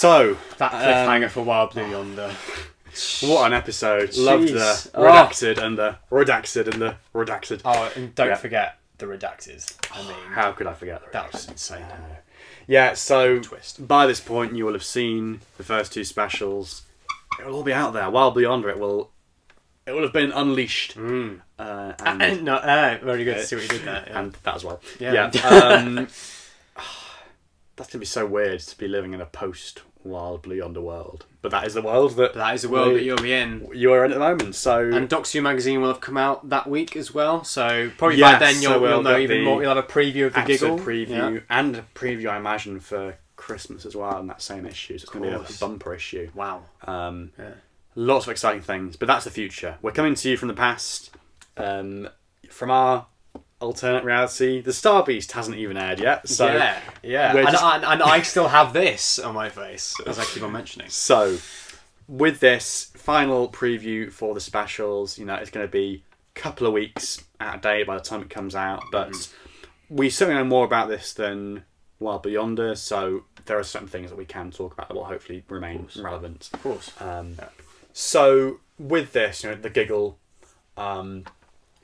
So that cliffhanger for Wild Blue Yonder. What an episode! Jeez. Loved the redacted and the redacted and the redacted. Oh, and don't forget the redacted. I mean, how could I forget the redacted? That was insane. Yeah, so Twist. By this point you will have seen the first 2 specials. It will all be out there. Wild Blue Yonder, it will have been unleashed. Very good Yeah. to see what you did there. Yeah. And that as well. Yeah. That's going to be so weird to be living in a post-Wild Blue Yonder world. But that is the world that you'll be in. You are in at the moment. So And Doctor Who magazine will have come out that week as well. So probably by then you'll know even more. You'll have a preview of the Giggle. Preview and a preview, I imagine, for Christmas as well in that same issue. So it's going to be a bumper issue. Wow. Lots of exciting things. But that's the future. We're coming to you from the past. From our alternate reality. The Star Beast hasn't even aired yet. So and I still have this on my face, as I keep on mentioning. So, with this final preview for the specials, it's going to be a couple of weeks out of date by the time it comes out. But we certainly know more about this than Wild Blue Yonder, so there are certain things that we can talk about that will hopefully remain relevant. Of course. So, with this, the Giggle...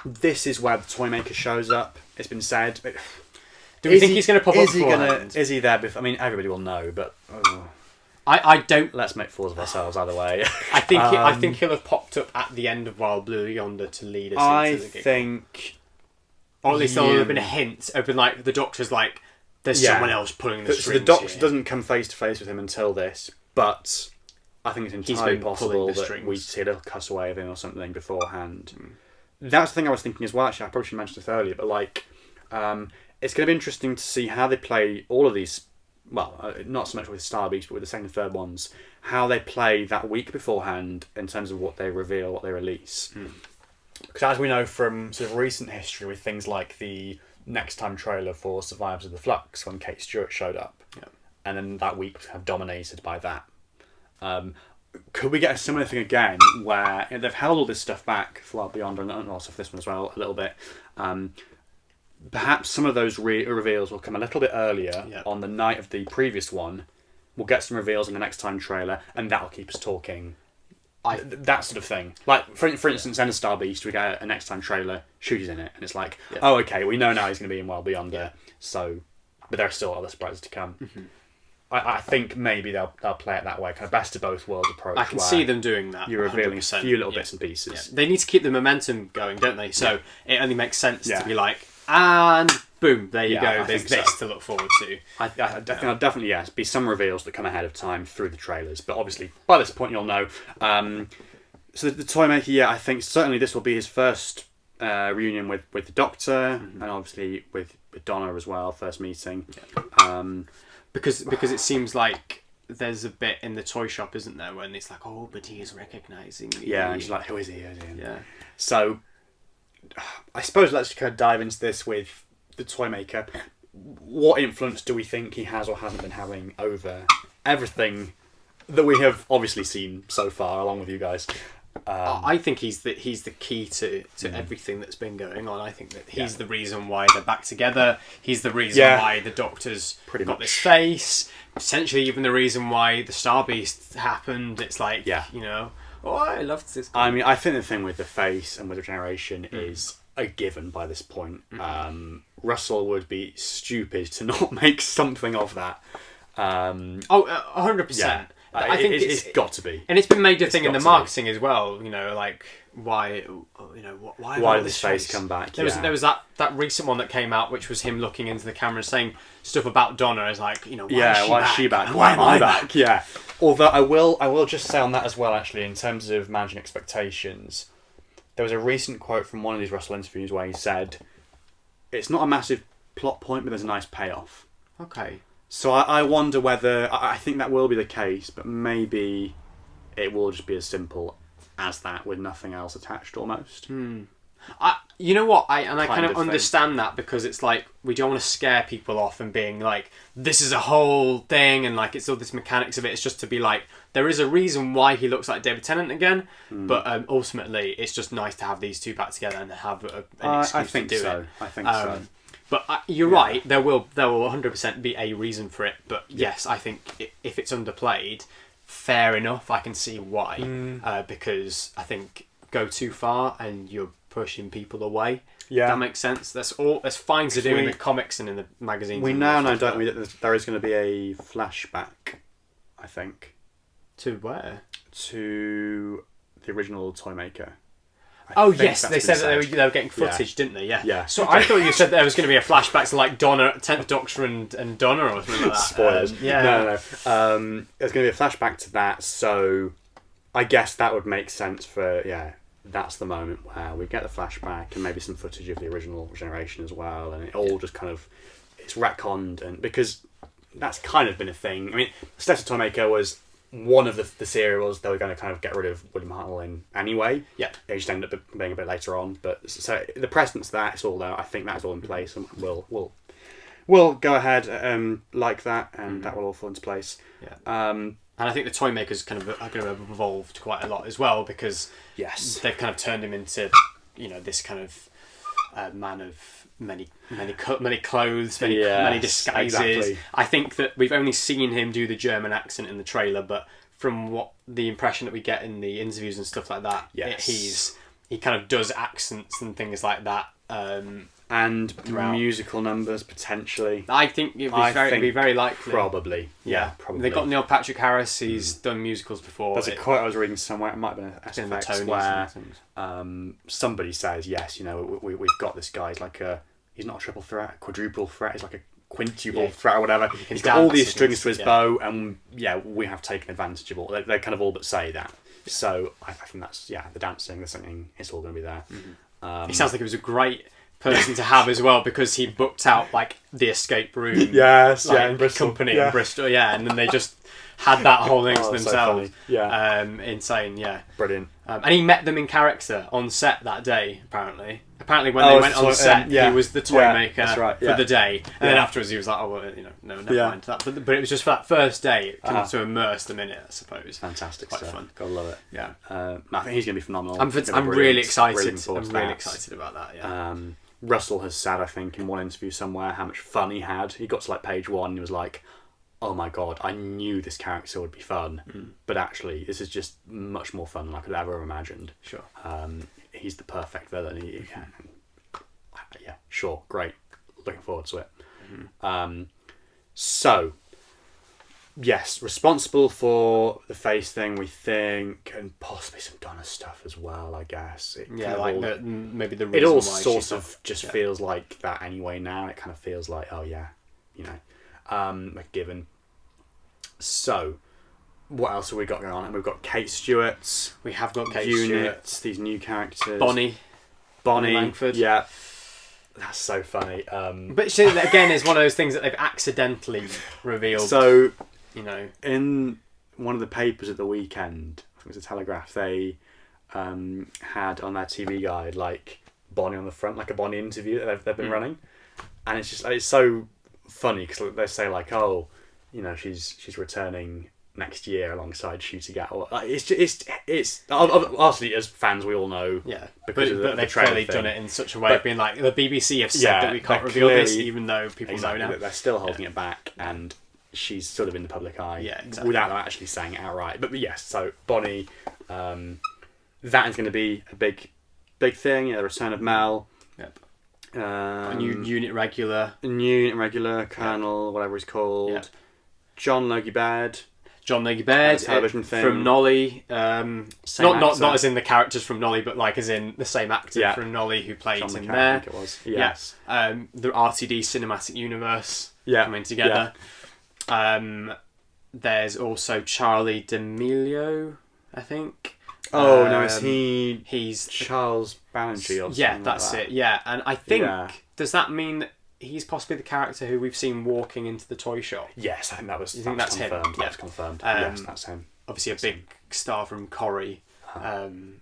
this is where the Toymaker shows up. It's been said. Do we think he's going to pop up beforehand? Is he there before? I mean, everybody will know, but I don't. Let's make fools of ourselves either way. I think he'll have popped up at the end of Wild Blue Yonder to lead us into the Giggle. I think, or at least there will have been a hint. Open like the Doctor's like, there's someone else pulling the strings. So the Doctor doesn't come face to face with him until this, but I think it's entirely possible that we see a little cutaway of him or something beforehand. That's the thing I was thinking as well, actually. I probably should have mentioned this earlier, but it's going to be interesting to see how they play all of these, not so much with Star Beast, but with the second and third ones, how they play that week beforehand in terms of what they reveal, what they release. Because as we know from sort of recent history with things like the Next Time trailer for Survivors of the Flux, when Kate Stewart showed up, and then that week was kind of dominated by that. Could we get a similar thing again where they've held all this stuff back for Wild Beyond and also for this one as well a little bit. Perhaps some of those reveals will come a little bit earlier on the night of the previous one. We'll get some reveals in the Next Time trailer and that'll keep us talking. That sort of thing. Like, for instance, in Star Beast, we get a Next Time trailer, Ncuti in it, and it's like, oh, okay, we know now he's going to be in Wild Beyonder, so, but there are still other surprises to come. I think maybe they'll play it that way, kind of best of both worlds approach. I can see them doing that. You're revealing a few little bits and pieces. They need to keep the momentum going, don't they? So it only makes sense to be like, and boom, there you go. There's this to look forward to. I think I'll definitely be some reveals that come ahead of time through the trailers, but obviously by this point you'll know. So the Toymaker, I think certainly this will be his first reunion with the Doctor, and obviously with Donna as well, first meeting. Because it seems like there's a bit in the toy shop, isn't there, when it's like, oh, but he is recognising me. Yeah, and she's like, who is he? Yeah. So, I suppose let's kind of dive into this with the Toymaker. What influence do we think he has or hasn't been having over everything that we have obviously seen so far, along with you guys? I think he's the key to everything that's been going on. I think that he's the reason why they're back together. He's the reason why the Doctor's got this face. Potentially even the reason why the Star Beast happened. It's like, I loved this guy. I mean, I think the thing with the face and with regeneration is a given by this point. Russell would be stupid to not make something of that. 100%. Yeah. I think it's got to be, and it's been made a thing in the marketing as well. Like why did this face come back? There was that recent one that came out, which was him looking into the camera and saying stuff about Donna. Is like, why is she back? Why am I back? Yeah. Although I will just say on that as well. Actually, in terms of managing expectations, there was a recent quote from one of these Russell interviews where he said, "It's not a massive plot point, but there's a nice payoff." Okay. So I wonder whether... I think that will be the case, but maybe it will just be as simple as that with nothing else attached almost. You know what? I kind of understand that, because it's like, we don't want to scare people off and being like, this is a whole thing and like it's all this mechanics of it. It's just to be like, there is a reason why he looks like David Tennant again, but ultimately it's just nice to have these two back together and have an excuse to do it. I think so. But you're right. There will 100% be a reason for it. But yes, I think if it's underplayed, fair enough. I can see why. Because I think go too far and you're pushing people away. Yeah, that makes sense. That's fine to do in the comics and in the magazines. We now know, don't we, that there is going to be a flashback. I think. To where? To the original Toymaker. Yes, they said that they were getting footage, didn't they? Yeah. So I thought you said there was going to be a flashback to like Donna, 10th Doctor and Donna or something like that. Spoilers. No. There's going to be a flashback to that, so I guess that would make sense for, that's the moment where we get the flashback and maybe some footage of the original generation as well, and it all just kind of, it's retconned, and because that's kind of been a thing. I mean, Steps of Toymaker was one of the serials they were going to kind of get rid of William Hartnell in anyway. Yeah. It just ended up being a bit later on. But so the precedence of that, it's all there. I think that's all in place, and we'll go ahead like that, and that will all fall into place. Yeah. And I think the Toymakers are going to have evolved quite a lot as well, because they've kind of turned him into, this kind of man of many clothes, many disguises. Exactly. I think that we've only seen him do the German accent in the trailer, but from the impression that we get in the interviews and stuff like that, he kind of does accents and things like that. And musical numbers potentially. I think it'd be very likely. Probably. Yeah, probably. They've got Neil Patrick Harris. He's done musicals before. There's a quote I was reading somewhere. It might have been an SFX where somebody says, "Yes, we've got this guy. He's not a triple threat, a quadruple threat. He's like a quintuple threat or whatever. He's got all these strings to his bow, and we have taken advantage of all." They kind of all but say that. So I think that's the dancing, the singing. It's all going to be there. Mm-hmm. He sounds like he was a great person to have as well, because he booked out like the escape room in Bristol. Company in Bristol, and then they just had that whole thing to themselves. So insane. Brilliant. And he met them in character on set that day, apparently when they went on set, he was the Toymaker for the day, and then afterwards he was like, no, never mind that, but it was just for that first day to immerse them in it, I suppose. Fantastic. Quite fun. Gotta love it. I think he's going to be phenomenal. I'm really excited. I'm really excited about that. Russell has said, I think, in one interview somewhere, how much fun he had. He got to page 1 and he was like, oh my god, I knew this character would be fun, but actually this is just much more fun than I could ever have imagined. Sure. He's the perfect villain. Sure, great. Looking forward to it. So, yes, responsible for the face thing, we think, and possibly some Donna stuff as well, I guess. Maybe the reason it all why sort of just feels like that anyway now. It kind of feels like, like given. So, what else have we got going on? And we've got Kate Stewart's. We have got Kate units, these new characters. Bonnie Langford. Yeah. That's so funny. But again, it's one of those things that they've accidentally revealed. So, in one of the papers at the weekend, I think it was a Telegraph, they had on their TV guide Bonnie on the front, like a Bonnie interview that they've been running, and it's so funny because they say she's returning next year alongside Ncuti Gatwa. It's obviously, as fans we all know, because but they've clearly done it in such a way of being like, the BBC have said that we can't reveal this, even though people know now. They're still holding it back, and she's sort of in the public eye, without them actually saying it outright. But yes, so Bonnie, that is going to be a big thing. The return of Mel. Yep. A new unit regular, Colonel, whatever he's called. Yep. John Logie Baird, television thing from Nolly. Not as in the characters from Nolly, but as in the same actor from Nolly who played him there. I think it was. Yes. The RTD cinematic universe coming together. There's also Charlie D'Amelio, I think. Oh no, he's Charles Banerjee or something? Yeah, that's it. Yeah, and I think does that mean that he's possibly the character who we've seen walking into the toy shop? Yes, I think that's confirmed. Him? Yeah. That's confirmed. Yes, that's him. Obviously, a big star from Corrie.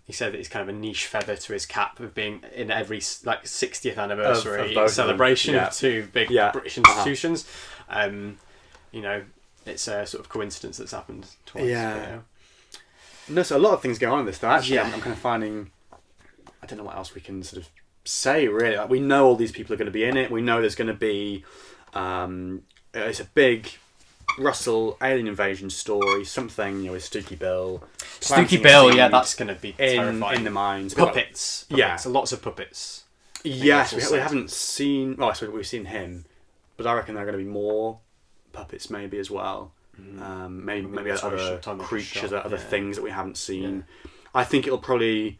He said that he's kind of a niche feather to his cap of being in every 60th anniversary of celebration of two big British institutions. It's a sort of coincidence that's happened twice. Yeah. No, so a lot of things going on in this though. Actually, I'm kind of finding, I don't know what else we can sort of say really. Like, we know all these people are going to be in it. We know there's going to be it's a big Russell alien invasion story. Something with Stooky Bill. Stooky Bill, yeah, that's going to be terrifying. In the mines. Puppets. Yeah, lots of puppets. Yes, we haven't seen. Well, I suppose we've seen him, but I reckon there are going to be more puppets maybe as well. Maybe other creatures, other things that we haven't seen. Yeah. I think it'll probably,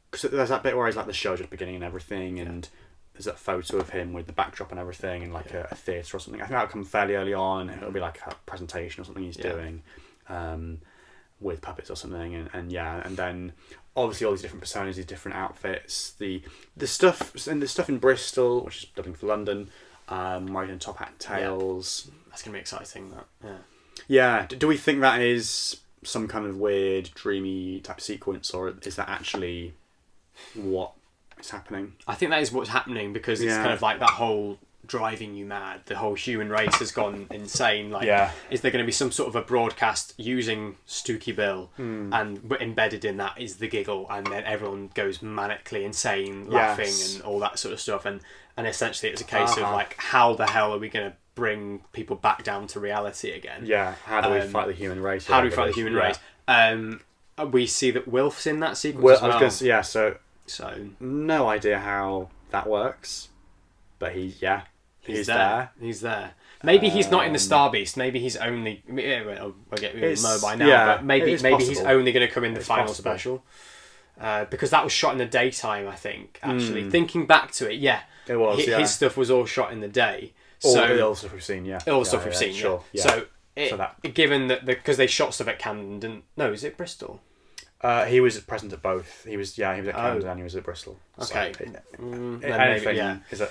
because there's that bit where he's like the show's at the beginning and everything, and there's that photo of him with the backdrop and everything, and like a theatre or something. I think that'll come fairly early on. It'll be like a presentation or something he's doing with puppets or something, and then obviously all these different personas, these different outfits, the stuff in Bristol, which is dubbing for London, where he's in top hat and tails. Yeah. That's gonna be exciting. That yeah. Do we think that is some kind of weird, dreamy type sequence, or is that actually what is happening? I think that is what's happening, because it's kind of like that whole driving you mad. The whole human race has gone insane. Like, is there going to be some sort of a broadcast using Stooky Bill, and embedded in that is the Giggle, and then everyone goes manically insane, laughing and all that sort of stuff, and essentially it's a case of like, how the hell are we going to bring people back down to reality again? Yeah, how do we fight the human race? How do we fight the human race? We see that Wilf's in that sequence as well. I was going to say, so no idea how that works, but he's there. He's there. Maybe he's not in the Star Beast. Maybe he's only. We'll get know by now, but maybe he's only going to come in the final special, because that was shot in the daytime. I think actually thinking back to it, it was. His stuff was all shot in the day. All the stuff we've seen, all the stuff we've seen, sure. Yeah. So given that because they shot stuff at Camden, no, is it Bristol? He was present at both. He was at Camden and he was at Bristol. Okay. So, anything is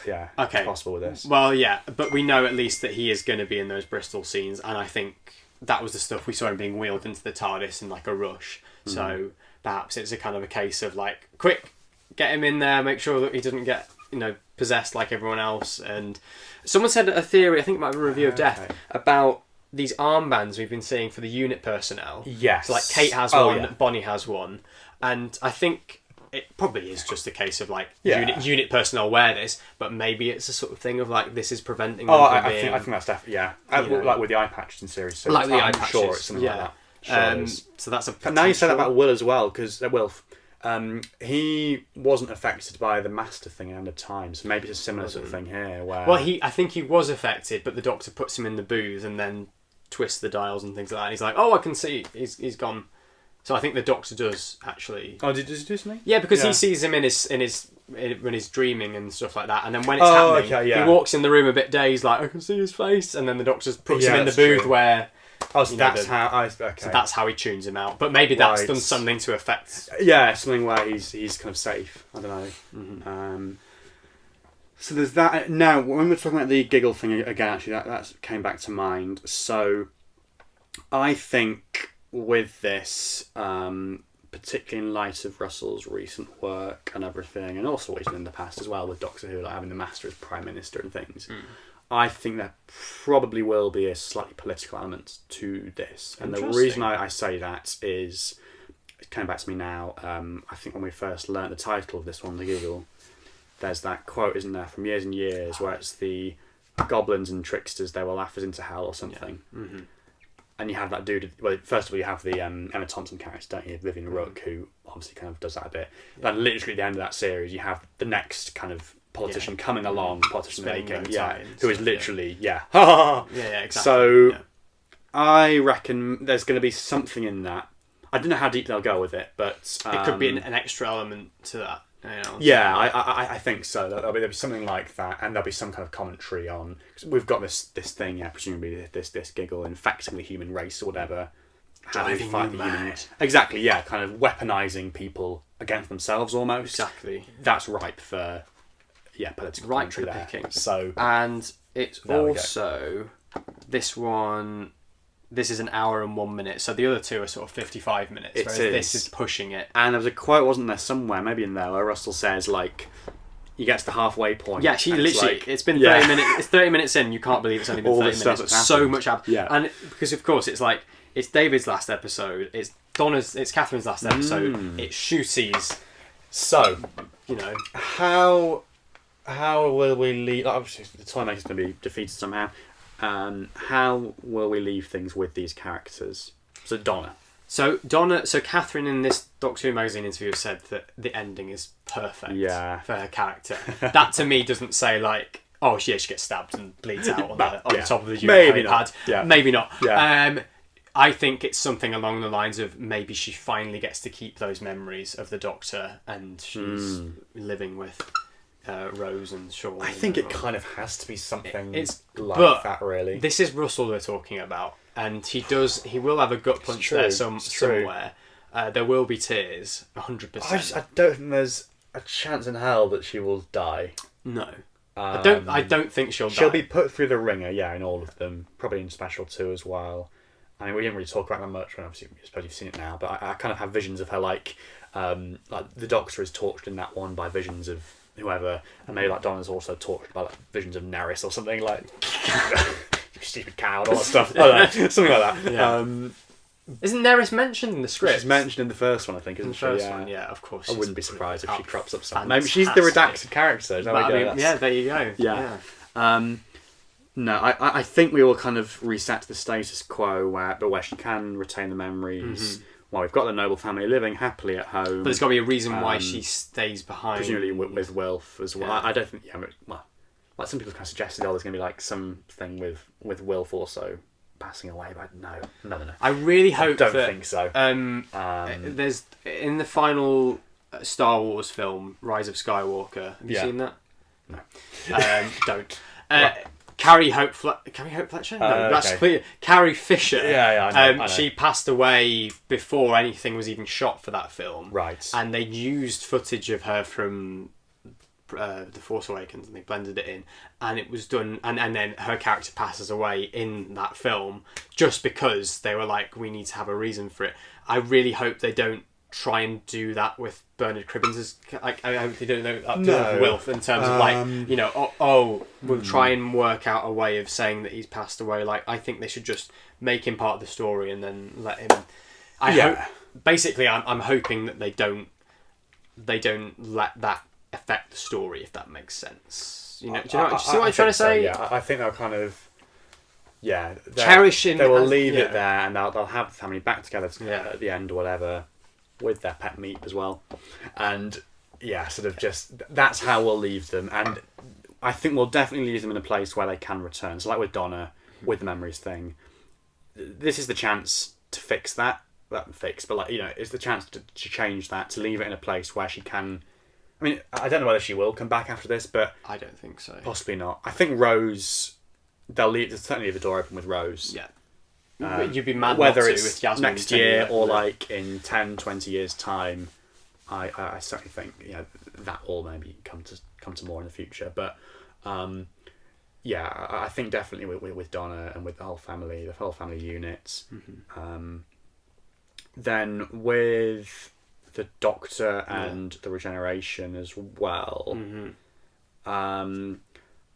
possible with this. Well, yeah, but we know at least that he is going to be in those Bristol scenes, and I think that was the stuff we saw him being wheeled into the TARDIS in like a rush. So perhaps it's a kind of a case of like, quick, get him in there, make sure that he doesn't get possessed like everyone else. And someone said a theory, I think it might be a review of Death, about these armbands we've been seeing for the unit personnel. Yes. So like Kate has one, Bonnie has one, and I think it probably is just a case of like unit personnel wear this, but maybe it's a sort of thing of like, this is preventing them from being... I think that's definitely like with the eye patches in series. So like the eye patches. Sure, it's something like that. So that's a potential... And now you say that about Will as well, because Wilf. He wasn't affected by the master thing at End of Time, so maybe it's a similar sort of thing here. Where I think he was affected, but the Doctor puts him in the booth and then twists the dials and things like that. And he's like, "Oh, I can see he's gone." So I think the Doctor does actually. Oh, does he do something? Yeah, because he sees him when he's dreaming and stuff like that, and then when it's happening, he walks in the room a bit dazed, like, "I can see his face," and then the Doctor puts him in the booth where. Oh, so that's how. So that's how he tunes him out. But maybe that's done something to affect. Yeah, something where he's kind of safe. I don't know. Mm-hmm. So there's that. Now, when we're talking about the Giggle thing again, actually, that came back to mind. So I think with this, particularly in light of Russell's recent work and everything, and also what he's done in the past as well with Doctor Who, like having the Master as Prime Minister and things. I think there probably will be a slightly political element to this. And the reason I say that is, it came back to me now, I think when we first learnt the title of this one, The Giggle, there's that quote, isn't there, from Years and Years, where it's the goblins and tricksters, they will laugh us into hell or something. Yeah. Mm-hmm. And you have that dude, well, first of all, you have the Emma Thompson character, don't you, Vivian Rook, who obviously kind of does that a bit. Yeah. Then literally at the end of that series, you have the next kind of politician coming along, politician making, who is literally, exactly. So, I reckon there's going to be something in that. I don't know how deep they'll go with it, but it could be an extra element to that. I think so. There'll be something like that, and there'll be some kind of commentary on. Cause we've got this thing, presumably this Giggle infecting the human race or whatever. How do we fight the human race? Exactly, kind of weaponising people against themselves almost. Exactly. That's ripe for. Political commentary there. Picking. So, and it's also this one. This is an hour and 1 minute, so the other two are sort of 55 minutes. Whereas this is pushing it. And there was a quote, wasn't there, somewhere, maybe in there, where Russell says like, he gets to the halfway point. Yeah, she literally. It's been 30 minutes. It's 30 minutes in. You can't believe it's only been 30 minutes. It's so much happened. Yeah, and because of course it's like it's David's last episode. It's Donna's. It's Catherine's last episode. It's Ncuti's. So, you know. How will we leave? Obviously, the Toymaker's going to be defeated somehow. How will we leave things with these characters? So Donna, Catherine in this Doctor Who magazine interview said that the ending is perfect for her character. That to me doesn't say like, oh, she gets stabbed and bleeds out on the top of the maybe pad. Yeah. Maybe not. Yeah. I think it's something along the lines of maybe she finally gets to keep those memories of the Doctor and she's living with Rose and Shaw. I think it kind of has to be something that, really. This is Russell we're talking about, and he will have a gut punch there somewhere. There will be tears, 100%. I don't think there's a chance in hell that she will die. No. I don't think she'll die. She'll be put through the ringer, in all of them. Probably in Special 2 as well. I mean, we didn't really talk about that much when obviously I suppose you've seen it now, but I kind of have visions of her like the Doctor is tortured in that one by visions of whoever, and maybe like Donna's also tortured by like visions of Nerys or something like stupid cow and all that stuff. Something like that. Yeah. Isn't Nerys mentioned in the script? She's mentioned in the first one, I think, isn't she? The first one, yeah, of course. I wouldn't be surprised if she crops up something. Maybe she's the redacted character. There you go. Yeah. No, I think we will kind of reset to the status quo where she can retain the memories. Mm-hmm. Well, we've got the noble family living happily at home. But there's got to be a reason why she stays behind. Presumably with Wilf as well. Yeah. I don't think... like some people kind of suggested, there's going to be like something with Wilf also passing away, but no. I really hope I don't think so. There's... In the final Star Wars film, Rise of Skywalker, have you seen that? No. Don't. Carrie Hope Fletcher? No, that's clear. Carrie Fisher. Yeah, I know. She passed away before anything was even shot for that film. Right. And they used footage of her from The Force Awakens and they blended it in. And it was done... And then her character passes away in that film just because they were like, we need to have a reason for it. I really hope they don't try and do that with Bernard Cribbins. I hope they don't know with Wilf in terms of we'll try and work out a way of saying that he's passed away. Like, I think they should just make him part of the story and then let him. Hope. Basically, I'm hoping that they don't let that affect the story, if that makes sense. You know, do you see what I'm trying to say? Yeah, I think they'll kind of. Yeah, cherishing. They will leave it there, and they'll have the family back together at the end or whatever. With their pet meat as well, and sort of just that's how we'll leave them, and I think we'll definitely leave them in a place where they can return. So like with Donna, with the memories thing, this is the chance to fix that, but it's the chance to change that, to leave it in a place where she can. I mean, I don't know whether she will come back after this, but I don't think so. Possibly not. I think Rose, they'll certainly leave the door open with Rose. Yeah. You'd be mad whether not to it's with Jasmine next year or like in 10, 20 years' time. I certainly think that will maybe come to more in the future. But I think definitely with Donna and with the whole family unit. Mm-hmm. Then with the Doctor and the regeneration as well. Mm-hmm.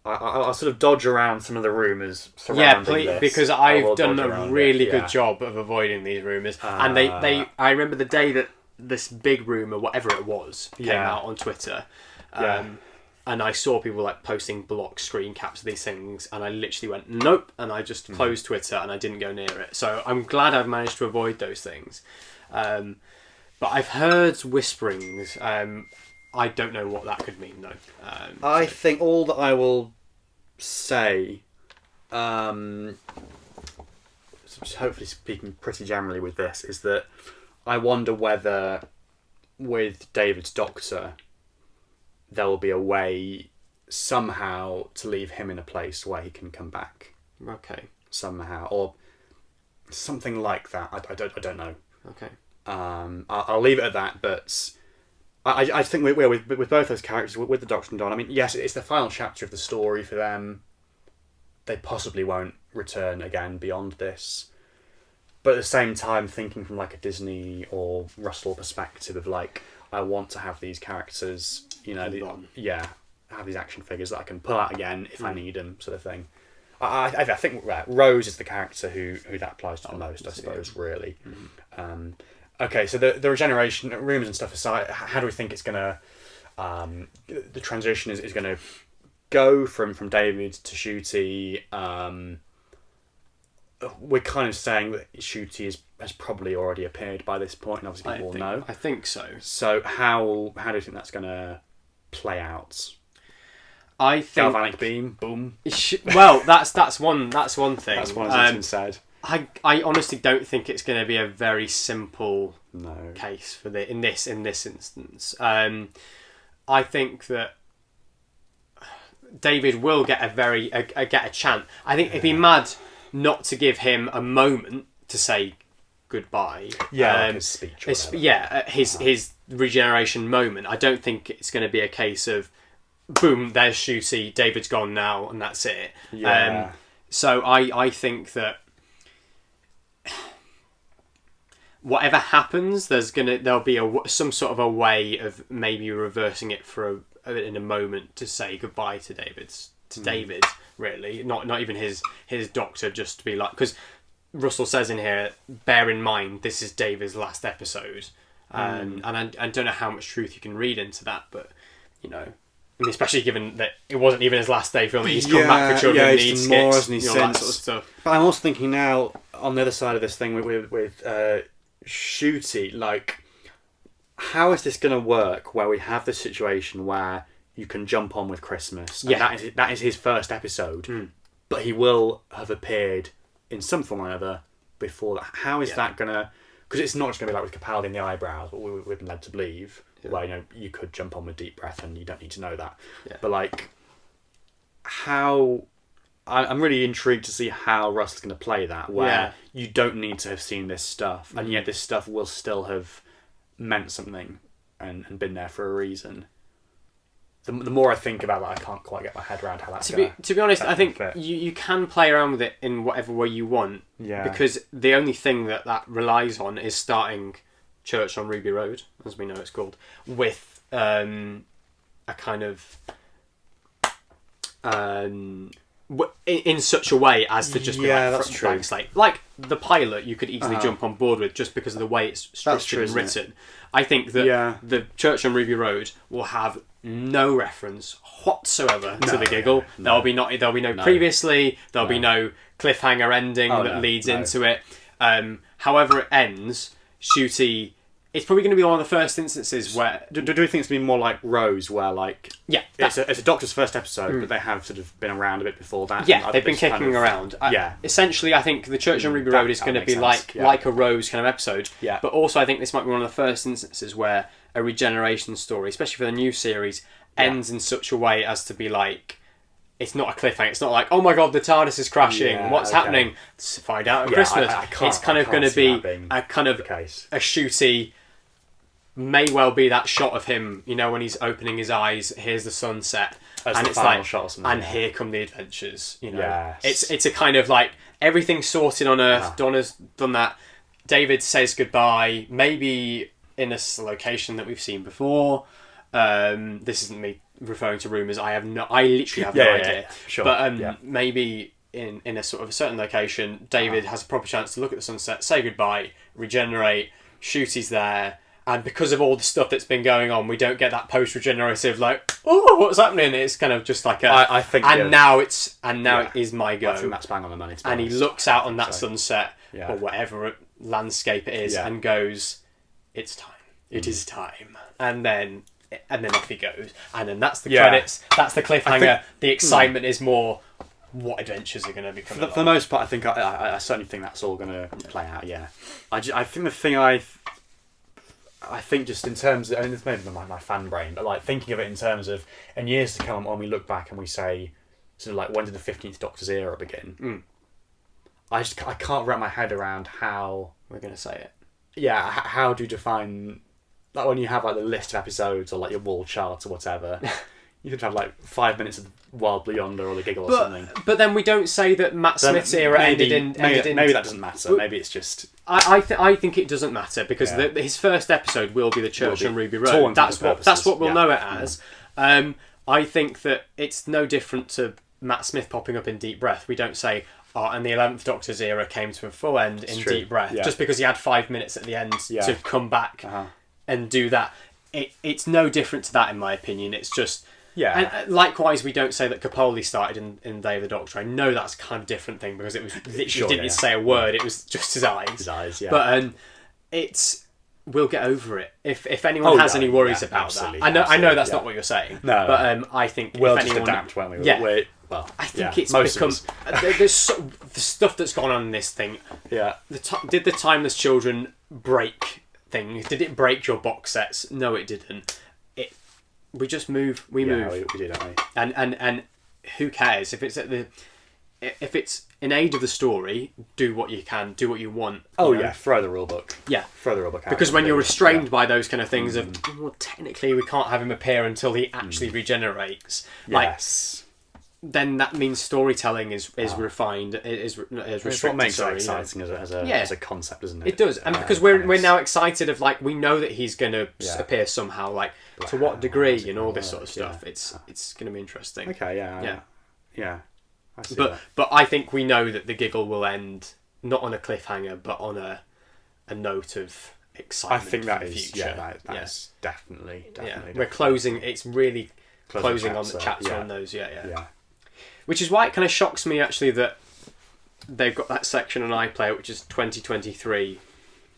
I'll sort of dodge around some of the rumours surrounding this. Because I've done a really good job of avoiding these rumours. And I remember the day that this big rumour, whatever it was, came out on Twitter. And I saw people like posting block screen caps of these things, and I literally went, nope, and I just closed Twitter and I didn't go near it. So I'm glad I've managed to avoid those things. But I've heard whisperings. I don't know what that could mean, though. I think all that I will say, hopefully speaking pretty generally with this, is that I wonder whether with David's Doctor there will be a way somehow to leave him in a place where he can come back. Okay. Somehow, or something like that. I don't know. Okay. I'll leave it at that, but I think with both those characters, with the Doctor and Donna, I mean, yes, it's the final chapter of the story for them. They possibly won't return again beyond this. But at the same time, thinking from like a Disney or Russell perspective of like, I want to have these characters, have these action figures that I can pull out again if I need them, sort of thing. I think Rose is the character who that applies to the most, I suppose, really. Mm-hmm. Okay, so the regeneration rumours and stuff aside, how do we think it's going to the transition is going to go from David to Ncuti. We're kind of saying that Ncuti has probably already appeared by this point, and obviously people will know. I think so. So how do you think that's going to play out? I think galvanic beam, boom. Well, that's one thing. That's one that's been said. I honestly don't think it's going to be a very simple No. case for in this instance. I think that David will get a chance. I think it'd be mad not to give him a moment to say goodbye. Yeah, his speech. His regeneration moment. I don't think it's going to be a case of boom, there's Ncuti, David's gone now, and that's it. Yeah. So I think that whatever happens, there'll be some sort of a way of maybe reversing it in a moment to say goodbye to David. Really, not even his doctor, just to be like, because Russell says in here, bear in mind this is David's last episode, and I don't know how much truth you can read into that, but you know. I mean, especially given that it wasn't even his last day filming, he's come back for Children Need Skits, more, hasn't he, that sort of stuff. But I'm also thinking now, on the other side of this thing with Ncuti, like, how is this going to work where we have this situation where you can jump on with Christmas? Yeah. That is his first episode, but he will have appeared in some form or another before that. How is that going to... Because it's not just going to be like with Capaldi and the eyebrows, what we've been led to believe. Yeah. Where you could jump on with Deep Breath and you don't need to know that. Yeah. But like, how... I'm really intrigued to see how Russell's going to play that, where you don't need to have seen this stuff, and yet this stuff will still have meant something and been there for a reason. The more I think about that, I can't quite get my head around how that's going to be honest, I think you can play around with it in whatever way you want. Yeah. Because the only thing that relies on is starting Church on Ruby Road, as we know it's called, with a kind of in such a way as to just be like blank slate. Like the pilot, you could easily jump on board with just because of the way it's structured and written. I think that the Church on Ruby Road will have no reference whatsoever to the Giggle. There'll be no previously. There'll be no cliffhanger ending that leads into it. However it ends, Ncuti. It's probably going to be one of the first instances where... Do you think it's going to be more like Rose, where like... Yeah. It's a Doctor's first episode, but they have sort of been around a bit before that. Yeah, they've been kicking around. Essentially, I think the Church on Ruby Road is going to be like a Rose kind of episode. Yeah. But also, I think this might be one of the first instances where a regeneration story, especially for the new series, ends in such a way as to be like... It's not a cliffhanger. It's not like, oh my god, the TARDIS is crashing. What's happening? Let's find out at Christmas. It's kind of going to be a kind of a Ncuti... May well be that shot of him, when he's opening his eyes, here's the sunset, and it's like, and here come the adventures, Yes. It's a kind of like, everything's sorted on Earth, Donna's done that, David says goodbye, maybe in a location that we've seen before, this isn't me referring to rumours, I literally have no idea, yeah. Sure. But maybe in a sort of a certain location, David has a proper chance to look at the sunset, say goodbye, regenerate, Ncuti's there. And because of all the stuff that's been going on, we don't get that post-regenerative like, oh, what's happening? It's kind of just like a. I think. And now it is my go. I think that's bang on the money. And he looks out on that sunset or whatever landscape it is, and goes, "It's time. It is time." And then off he goes, and then that's the credits. That's the cliffhanger. The excitement is more. What adventures are going to be coming? For the most part, I think I certainly think that's all going to play out. Yeah, I think the thing I think just in terms of, this may be my fan brain, but like thinking of it in terms of, in years to come, when we look back and we say, sort of like, when did the 15th Doctor's era begin? I can't wrap my head around how we're going to say it. Yeah, how do you define, like when you have like the list of episodes or like your wall chart or whatever, you could have like 5 minutes of Wildly Yonder or the Giggle or something. But then we don't say that Matt Smith's era ended in... Maybe that doesn't matter. Maybe it's just... I think it doesn't matter because his first episode will be the Church on Ruby Road. That's what we'll know it as. I think that it's no different to Matt Smith popping up in Deep Breath. We don't say, and the 11th Doctor's era came to a full end in Deep Breath just because he had 5 minutes at the end to come back and do that. it's no different to that in my opinion. It's just and likewise, we don't say that Capaldi started in Day of the Doctor. I know that's a kind of different thing because it was literally didn't say a word. It was just his eyes. His eyes, yeah. But we'll get over it. If anyone has any worries about that, I know that's not what you're saying. No, but I think we'll just adapt, won't we? Yeah. Well, I think it's become there's the stuff that's gone on in this thing. Yeah. Did the Timeless Children break things? Did it break your box sets? No, it didn't. We just move. We move. We do, don't we? And who cares if it's if it's in aid of the story? Do what you can. Do what you want. Throw the rule book. Yeah, throw the rule book out. Because when you're restrained by those kind of things of technically we can't have him appear until he actually regenerates. Yes. Then that means storytelling is refined, is restricted. It's what makes it exciting as a concept, isn't it? It does, and because we're now excited of we know that he's going to appear somehow, to what degree and all this sort of stuff. It's going to be interesting. Okay, yeah. I see but I think we know that the Giggle will end not on a cliffhanger, but on a note of excitement. I think that for the is future. that's definitely. We're closing. It's really closing on the chapter on those. Yeah. Which is why it kind of shocks me actually that they've got that section on iPlayer which is 2023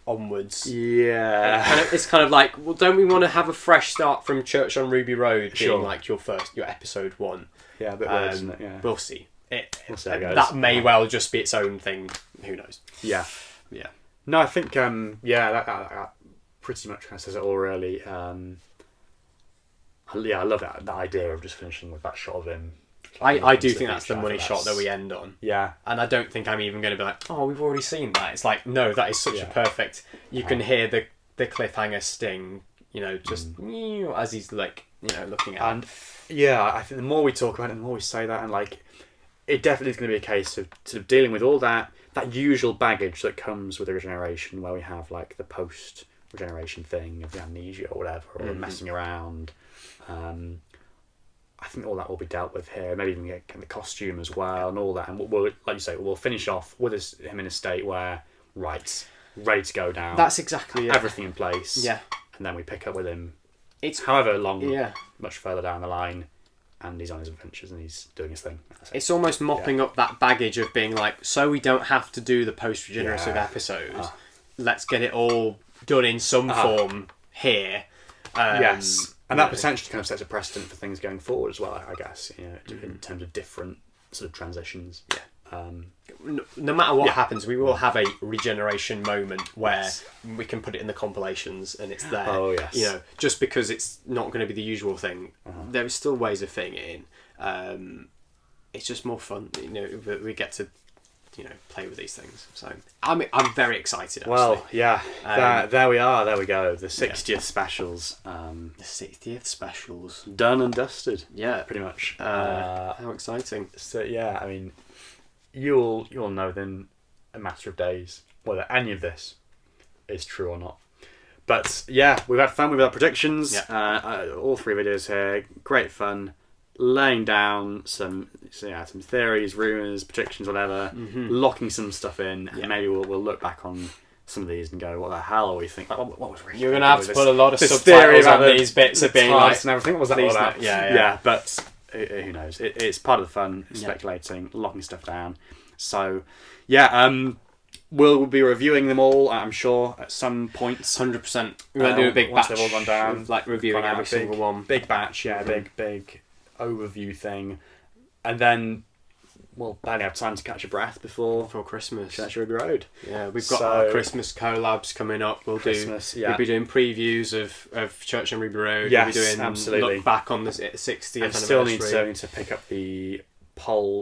onwards. Yeah. It's kind of like, well, don't we want to have a fresh start from Church on Ruby Road being your episode 1? Yeah, a bit weird, isn't it? Yeah. We'll see. We'll see how it goes. That may well just be its own thing. Who knows? Yeah. No, I think that pretty much kind of says it all really. I love that idea of just finishing with that shot of him. I do think that's the money shot that we end on. Yeah. And I don't think I'm even going to be like, oh, we've already seen that. It's like, no, that is such a perfect... You can hear the cliffhanger sting, just as he's looking at and I think the more we talk about it, the more we say that, and it definitely is going to be a case of sort of dealing with all that usual baggage that comes with the regeneration, where we have the post-regeneration thing of the amnesia or whatever, or messing around. I think all that will be dealt with here. Maybe even get the costume as well and all that. And we'll, like you say, we'll finish off with him in a state where, ready to go down. That's exactly it. Everything in place. Yeah. And then we pick up with him. It's however long, much further down the line, and he's on his adventures and he's doing his thing. It's almost mopping up that baggage of being so we don't have to do the post-regenerative episodes. Let's get it all done in some form here. Yes. And that potentially kind of sets a precedent for things going forward as well, I guess, in terms of different sort of transitions. Yeah. No matter what happens, we will have a regeneration moment where we can put it in the compilations and it's there. Oh, yes. Just because it's not going to be the usual thing, there are still ways of fitting it in. It's just more fun, we get to play with these things. So I'm very excited, actually. Well, there we are. There we go. The 60th specials. The 60th specials. Done and dusted. Yeah. Pretty much. How exciting. So, I mean, you'll know within a matter of days whether any of this is true or not. But, we've had fun with our predictions. Yeah. All 3 videos here. Great fun. Laying down some theories, rumours, predictions, whatever, locking some stuff in, and maybe we'll look back on some of these and go, what the hell are we thinking? What was really You're going to have to put a lot of subtitles on these bits of being and everything. What was that all about? Yeah, but who knows? It's part of the fun, speculating, locking stuff down. So, we'll be reviewing them all, I'm sure, at some point. 100%. We're going to do a big batch. They've all gone down. Reviewing every single one. Big batch, big overview thing, and then we'll barely have time to catch a breath before Christmas. Church Ruby Road. Yeah, we've got our Christmas collabs coming up. We'll be doing previews of Church on Ruby Road. Yes, we'll be doing absolutely. Look back on the 60th anniversary. Still need to pick up the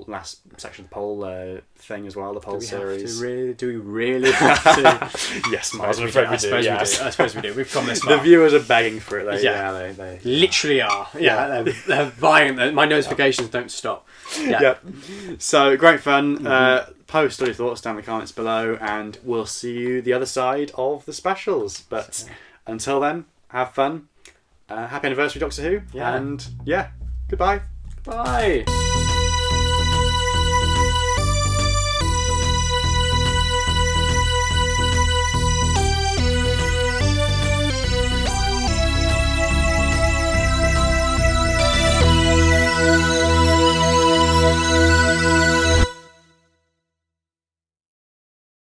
last section of the poll thing as well, the poll series. Do we really have to? Yes, I suppose we do. We've come this far. The viewers are begging for it. They literally are. They're buying them. My notifications don't stop. So great fun. Post all your thoughts down in the comments below, and we'll see you the other side of the specials. But until then, have fun. Happy anniversary, Doctor Who. And goodbye. Bye.